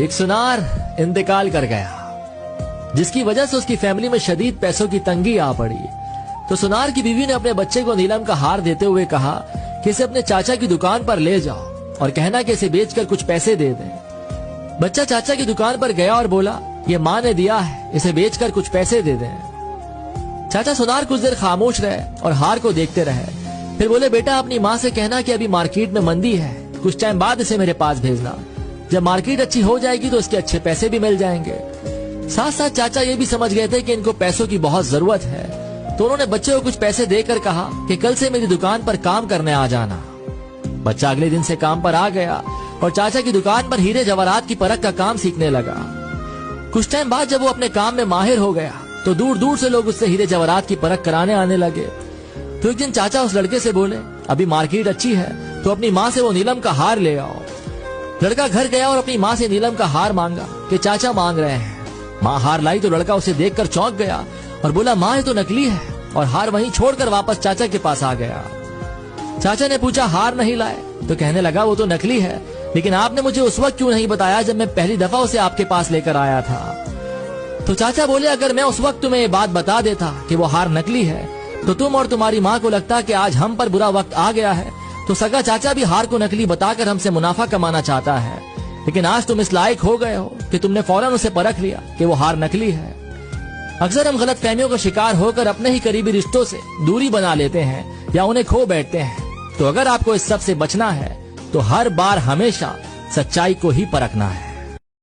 एक सुनार इंतकाल कर गया, जिसकी वजह से उसकी फैमिली में शदीद पैसों की तंगी आ पड़ी। तो सुनार की बीवी ने अपने बच्चे को नीलम का हार देते हुए कहा कि इसे अपने चाचा की दुकान पर ले जाओ और कहना कि इसे बेचकर कुछ पैसे दे दें। बच्चा चाचा की दुकान पर गया और बोला, ये माँ ने दिया है, इसे बेचकर कुछ पैसे दे दें। चाचा सुनार कुछ देर खामोश रहे और हार को देखते रहे। फिर बोले, बेटा अपनी माँ से कहना कि अभी मार्केट में मंदी है, कुछ टाइम बाद इसे मेरे पास भेजना। जब मार्केट अच्छी हो जाएगी तो इसके अच्छे पैसे भी मिल जाएंगे। साथ साथ चाचा ये भी समझ गए थे कि इनको पैसों की बहुत जरूरत है, तो उन्होंने बच्चे को कुछ पैसे देकर कहा कि कल से मेरी दुकान पर काम करने आ जाना। बच्चा अगले दिन से काम पर आ गया और चाचा की दुकान पर हीरे जवाहरात की परख का काम सीखने लगा। कुछ टाइम बाद जब वो अपने काम में माहिर हो गया तो दूर दूर से लोग उससे हीरे जवाहरात की परख कराने आने लगे। तो एक दिन चाचा उस लड़के से बोले, अभी मार्केट अच्छी है तो अपनी माँ से वो नीलम का हार ले आओ। लड़का घर गया और अपनी माँ से नीलम का हार मांगा कि चाचा मांग रहे हैं। माँ हार लाई तो लड़का उसे देखकर चौंक गया और बोला, माँ ये तो नकली है, और हार वहीं छोड़कर वापस चाचा के पास आ गया। चाचा ने पूछा, हार नहीं लाए? तो कहने लगा, वो तो नकली है, लेकिन आपने मुझे उस वक्त क्यों नहीं बताया जब मैं पहली दफा उसे आपके पास लेकर आया था? तो चाचा बोले, अगर मैं उस वक्त तुम्हें ये बात बता देता कि वो हार नकली है तो तुम और तुम्हारी माँ को लगता कि आज हम पर बुरा वक्त आ गया है, तो सगा चाचा भी हार को नकली बताकर हमसे मुनाफा कमाना चाहता है। लेकिन आज तुम इस लायक हो गए हो कि तुमने फौरन उसे परख लिया कि वो हार नकली है। अक्सर हम गलत फहमियों का शिकार होकर अपने ही करीबी रिश्तों से दूरी बना लेते हैं या उन्हें खो बैठते हैं। तो अगर आपको इस सब से बचना है तो हर बार हमेशा सच्चाई को ही परखना है।